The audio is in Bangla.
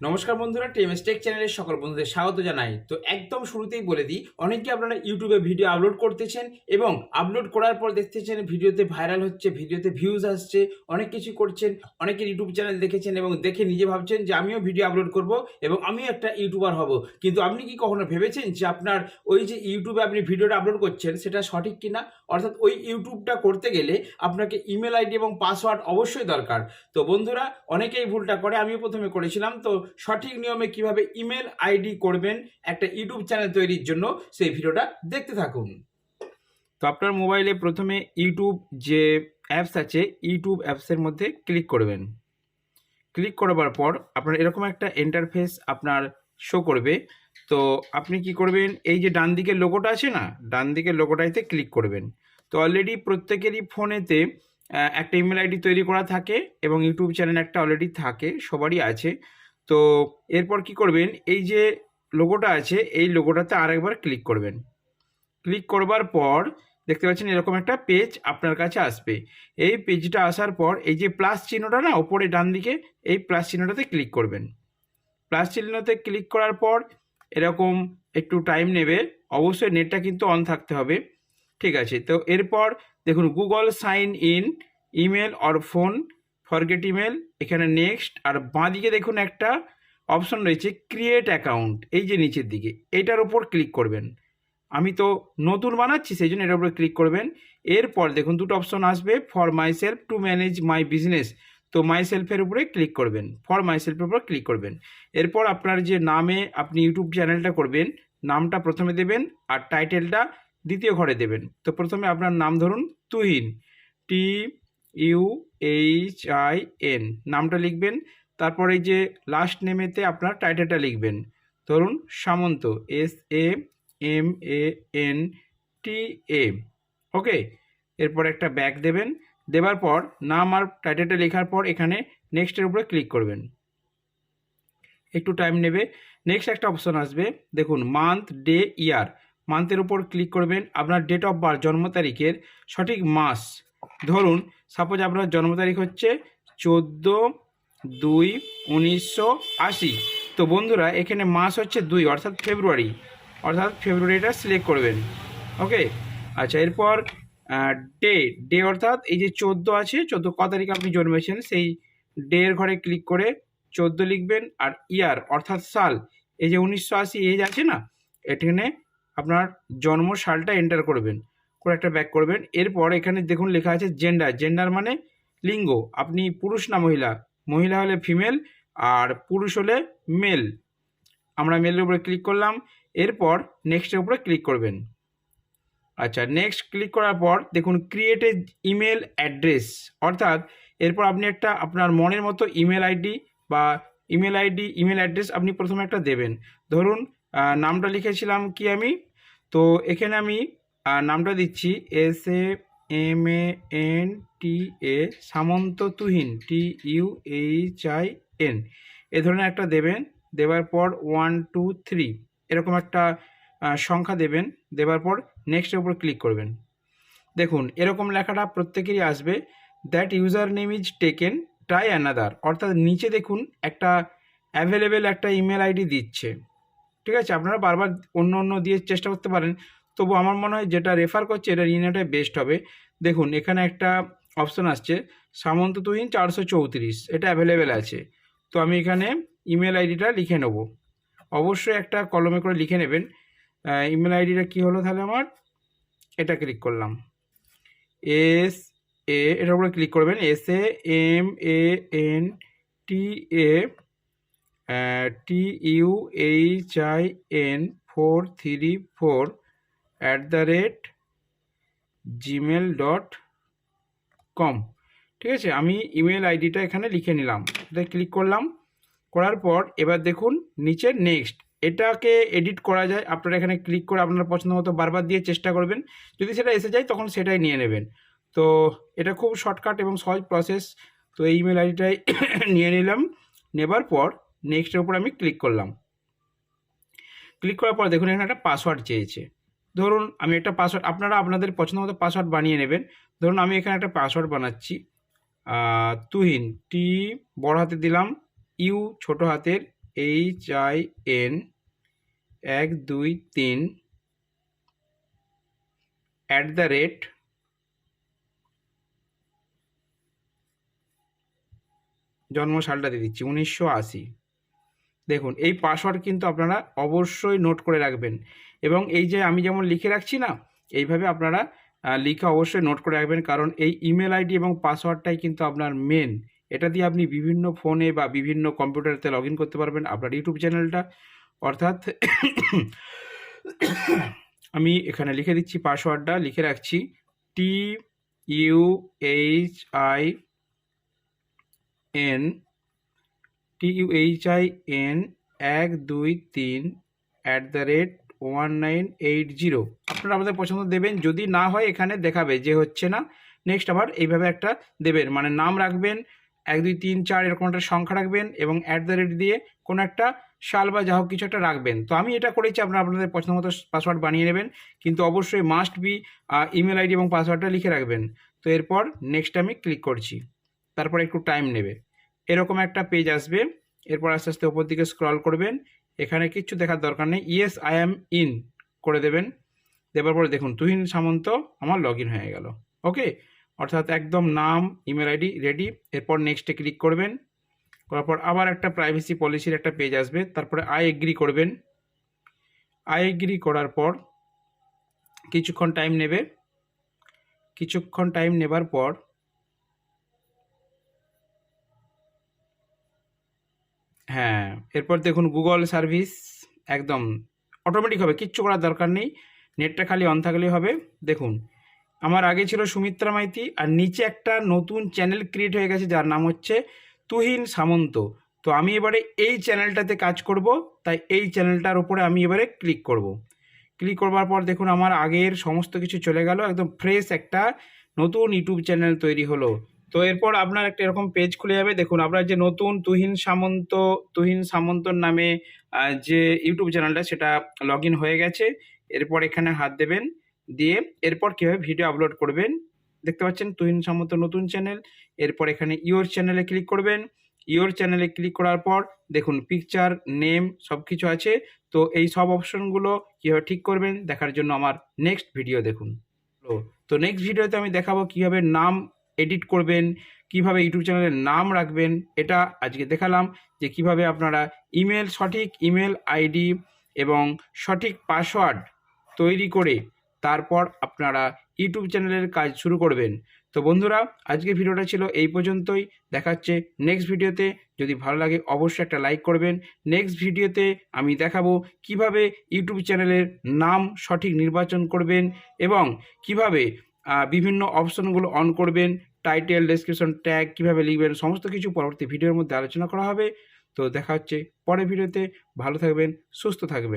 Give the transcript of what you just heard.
নমস্কার বন্ধুরা, টিএমএস টেক চ্যানেলের সকল বন্ধুদের স্বাগত জানাই। তো একদম শুরুতেই বলে দিই, অনেকে আপনারা ইউটিউবে ভিডিও আপলোড করতেছেন এবং আপলোড করার পর দেখতেছেন ভিডিওতে ভাইরাল হচ্ছে, ভিডিওতে ভিউজ আসছে, অনেক কিছু করছেন। অনেকের ইউটিউব চ্যানেল দেখেছেন এবং দেখে নিজে ভাবছেন যে আমিও ভিডিও আপলোড করব এবং আমিও একটা ইউটিউবার হব। কিন্তু আপনি কি কখনো ভেবেছেন যে আপনার ওই যে ইউটিউবে আপনি ভিডিওটা আপলোড করছেন সেটা সঠিক কিনা? অর্থাৎ ওই ইউটিউবটা করতে গেলে আপনাকে ইমেল আইডি এবং পাসওয়ার্ড অবশ্যই দরকার। তো বন্ধুরা, অনেকেই ভুলটা করে, আমিও প্রথমে করেছিলাম। তো সঠিক নিয়মে কিভাবে ইমেল আইডি করবেন একটা ইউটিউব চ্যানেল তৈরির জন্য, সেই ভিডিওটা দেখতে থাকুন। তো আপনার মোবাইলে প্রথমে ইউটিউব যে অ্যাপস আছে, ইউটিউব অ্যাপসের মধ্যে ক্লিক করবেন। ক্লিক করবার পর আপনার এরকম একটা ইন্টারফেস আপনার শো করবে। তো আপনি কি করবেন, এই যে ডান দিকের লোগোটা আছে না, ডান দিকের লোগোটাইতে ক্লিক করবেন। তো অলরেডি প্রত্যেকেরই ফোনেতে একটা ইমেল আইডি তৈরি করা থাকে এবং ইউটিউব চ্যানেল একটা অলরেডি থাকে, সবারই আছে। তো এরপর কি করবেন, এই যে লোগোটা আছে এই লোগোটাতে আরেকবার ক্লিক করবেন। ক্লিক করবার পর দেখতে পাচ্ছেন এরকম একটা পেজ আপনার কাছে আসবে। এই পেজটা আসার পর এই যে প্লাস চিহ্নটা না ওপরে ডান দিকে, এই প্লাস চিহ্নটাতে ক্লিক করবেন। প্লাস চিহ্নতে ক্লিক করার পর এরকম একটু টাইম নেবে, অবশ্যই নেটটা কিন্তু অন থাকতে হবে। ঠিক আছে, তো এরপর দেখুন Google sign in, email or phone, forget email, এখানে নেক্সট, আর বাঁদিকে দেখুন একটা অপশন রয়েছে ক্রিয়েট অ্যাকাউন্ট, এই যে নিচের দিকে এইটার উপর ক্লিক করবেন। আমি তো নতুন বানাচ্ছি সেই জন্য এটার উপরে ক্লিক করবেন। এরপর দেখুন দুটো অপশন আসবে, for my self, to manage my business. তো মাই সেলফের উপরে ক্লিক করবেন, ফর মাই সেলফের উপর ক্লিক করবেন। এরপর আপনার যে নামে আপনি ইউটিউব চ্যানেলটা করবেন, নামটা প্রথমে দেবেন আর টাইটেলটা দ্বিতীয় ঘরে দেবেন। তো প্রথমে আপনার নাম ধরুন তুহিন, TUHIN নামটা লিখবেন। তারপর এই যে লাস্ট নেমেতে আপনার টাইটেলটা লিখবেন, ধরুন সামন্ত, SAMANTA। ওকে, এরপর একটা ব্যাক দেবেন। দেবার পর নাম আর টাইটেলটা লেখার পর এখানে নেক্সটের উপরে ক্লিক করবেন। একটু টাইম নেবে, নেক্সট একটা অপশন আসবে, দেখুন মান্থ, ডে, ইয়ার। মান্থের উপর ক্লিক করবেন, আপনার ডেট অফ বার্থ জন্ম তারিখের সঠিক মাস, ধরুন সাপোজ আপনার জন্ম তারিখ হচ্ছে 14/2/1980। তো বন্ধুরা এখানে মাস হচ্ছে 2 অর্থাৎ ফেব্রুয়ারি, ফেব্রুয়ারিটা সিলেক্ট করবেন। ওকে, আচ্ছা, এরপর ডে, অর্থাৎ এই যে 14 আছে, 14 ক তারিখ আপনি জন্মেছেন সেই ডে এর ঘরে ক্লিক করে 14 লিখবেন। আর ইয়ার অর্থাৎ সাল, এই যে 1980 এজ আছে না, এখানে আপনার জন্ম সালটা এন্টার করবেন, করে একটা ব্যাক করবেন। এরপর এখানে দেখুন লেখা আছে জেন্ডার, জেন্ডার মানে লিঙ্গ, আপনি পুরুষ না মহিলা, মহিলা হলে ফিমেল আর পুরুষ হলে মেল। আমরা মেলের উপরে ক্লিক করলাম। এরপর নেক্সটের উপরে ক্লিক করবেন। আচ্ছা, নেক্সট ক্লিক করার পর দেখুন ক্রিয়েট এ ইমেল অ্যাড্রেস, অর্থাৎ এরপর আপনি একটা আপনার মনের মতো ইমেল আইডি বা ইমেল অ্যাড্রেস আপনি প্রথমে একটা দেবেন। ধরুন নামটা লিখেছিলাম কি আমি, তো এখানে আমি নামটা দিচ্ছি SAMANTA, সামন্ত তুহিন, TUHIN, এ ধরনের একটা দেবেন। দেওয়ার পর 1 2 3 এরকম একটা সংখ্যা দেবেন। দেওয়ার পর নেক্সটের উপর ক্লিক করবেন। দেখুন এরকম লেখাটা প্রত্যেকেরই আসবে, that user name is taken, try another, অর্থাৎ নিচে দেখুন একটা অ্যাভেলেবেল একটা ইমেল আইডি দিচ্ছে। ঠিক আছে, আপনারা বারবার অন্য অন্য দিয়ে চেষ্টা করতে পারেন, তবু আমার মনে হয় যেটা রেফার করছে এটা নিয়ে নেওয়াটাই বেস্ট হবে। দেখুন এখানে একটা অপশন আসছে সামন্ত তুহিন 434, এটা অ্যাভেলেবেল আছে। তো আমি এখানে ইমেল আইডিটা লিখে নেব, অবশ্যই একটা কলমে করে লিখে নেবেন। ইমেল আইডিটা কী হলো তাহলে আমার, এটা ক্লিক করলাম, এটার উপরে ক্লিক করবেন, SAMANTUHIN434@gmail.com। ঠিক আছে, আমি ইমেল আইডিটা এখানে লিখে নিলাম, এটা ক্লিক করলাম। করার পর এবার দেখুন নিচে নেক্সট, এটাকে এডিট করা যায়, আপনারা এখানে ক্লিক করে আপনার পছন্দ মতো বারবার দিয়ে চেষ্টা করবেন, যদি সেটা এসে যায় তখন সেটাই নিয়ে নেবেন। তো এটা খুব শর্টকাট এবং সহজ প্রসেস। তো এই ইমেল আইডিটাই নিয়ে নিলাম, নেবার পর নেক্সটের উপর আমি ক্লিক করলাম। ক্লিক করার পর দেখুন এখানে একটা পাসওয়ার্ড চেয়েছে। ধরুন আমি একটা পাসওয়ার্ড, আপনারা আপনাদের পছন্দ মতো পাসওয়ার্ড বানিয়ে নেবেন। ধরুন আমি এখানে একটা পাসওয়ার্ড বানাচ্ছি, তুহিন, টি বড় হাতে দিলাম, ইউ ছোট হাতের, 123 জন্মসালটা দিয়ে দিচ্ছি 1980। দেখুন এই পাসওয়ার্ড কিন্তু আপনারা অবশ্যই নোট করে রাখবেন, এবং এই যে আমি যেমন লিখে রাখছি না, এইভাবে আপনারা লিখে অবশ্যই নোট করে রাখবেন, কারণ এই ইমেল আইডি এবং পাসওয়ার্ডটাই কিন্তু আপনার মেন। এটা দিয়ে আপনি বিভিন্ন ফোনে বা বিভিন্ন কম্পিউটারেতে লগ ইন করতে পারবেন আপনার ইউটিউব চ্যানেলটা। অর্থাৎ আমি এখানে লিখে দিচ্ছি, পাসওয়ার্ডটা লিখে রাখছি TUHIN 123@1980। আপনারা আমাদের পছন্দ দেবেন, যদি না হয় এখানে দেখাবে যে হচ্ছে না, নেক্সট আবার এইভাবে একটা দেবেন, মানে নাম রাখবেন 1 2 3 4 এরকম একটা সংখ্যা রাখবেন এবং দিয়ে কোনো একটা সাল বা যা হোক কিছু একটা রাখবেন। তো আমি এটা করেছি, আপনারা আপনাদের পছন্দ মতো পাসওয়ার্ড বানিয়ে নেবেন, কিন্তু অবশ্যই মাস্ট বি ইমেল আইডি এবং পাসওয়ার্ডটা লিখে রাখবেন। তো এরপর নেক্সট আমি ক্লিক করছি, তারপর একটু টাইম নেবে, এরকম একটা পেজ আসবে। এরপর আস্তে আস্তে ওপর দিকে স্ক্রল করবেন, এখানে কিচ্ছু দেখার দরকার নেই, ইয়েস আই অ্যাম ইন করে দেবেন। দেওয়ার পরে দেখুন তুহিন সামন্ত আমার লগ ইন হয়ে গেল। ওকে, অর্থাৎ একদম নাম ইমেল আইডি রেডি। এরপর নেক্সটে ক্লিক করবেন, করার পর আবার একটা প্রাইভেসি পলিসির একটা পেজ আসবে, তারপরে আই এগ্রি করবেন। আই এগ্রি করার পর কিছুক্ষণ টাইম নেবে, কিছুক্ষণ টাইম নেবার পর হ্যাঁ, এরপর দেখুন গুগল সার্ভিস একদম অটোমেটিক হবে, কিচ্ছু করার দরকার নেই, নেটটা খালি অন থাকলেই হবে। দেখুন আমার আগে ছিল সুমিত্রা মাইতি, আর নিচে একটা নতুন চ্যানেল ক্রিয়েট হয়ে গেছে যার নাম হচ্ছে তুহিন সামন্ত। তো আমি এবারে এই চ্যানেলটাতে কাজ করব, তাই এই চ্যানেলটার উপরে আমি এবারে ক্লিক করব। ক্লিক করবার পর দেখুন আমার আগের সমস্ত কিছু চলে গেল, একদম ফ্রেশ একটা নতুন ইউটিউব চ্যানেল তৈরি হলো। তো এরপর আপনার একটা এরকম পেজ খুলে যাবে, দেখুন আপনার যে নতুন তুহিন সামন্তর নামে যে ইউটিউব চ্যানেলটা সেটা লগ ইন হয়ে গেছে। এরপর এখানে হাত দেবেন, দিয়ে এরপর কীভাবে ভিডিও আপলোড করবেন দেখতে পাচ্ছেন, তুহিন সামন্ত নতুন চ্যানেল। এরপর এখানে ইওর চ্যানেলে ক্লিক করবেন, ইওর চ্যানেলে ক্লিক করার পর দেখুন পিকচার, নেম সব কিছু আছে। তো এই সব অপশনগুলো কীভাবে ঠিক করবেন দেখার জন্য আমার নেক্সট ভিডিও দেখুন। তো নেক্সট ভিডিওতে আমি দেখাবো কীভাবে নাম এডিট করবেন, কিভাবে ইউটিউব চ্যানেলের নাম রাখবেন। এটা আজকে দেখালাম যে কিভাবে আপনারা সঠিক ইমেল আইডি এবং সঠিক পাসওয়ার্ড তৈরি করে তারপর আপনারা ইউটিউব চ্যানেলের কাজ শুরু করবেন। তো বন্ধুরা আজকে ভিডিওটা ছিল এই পর্যন্তই, দেখাচ্ছে নেক্সট ভিডিওতে। যদি ভালো লাগে অবশ্যই একটা লাইক করবেন। নেক্সট ভিডিওতে আমি দেখাবো কিভাবে ইউটিউব চ্যানেলের নাম সঠিক নির্বাচন করবেন এবং কিভাবে বিভিন্ন অপশনগুলো অন করবেন, টাইটেল, ডেসক্রিপশন, ট্যাগ কীভাবে লিখবেন, সমস্ত কিছু পরবর্তী ভিডিওর মধ্যে আলোচনা করা হবে। তো দেখা হচ্ছে পরের ভিডিওতে, ভালো থাকবেন, সুস্থ থাকবেন।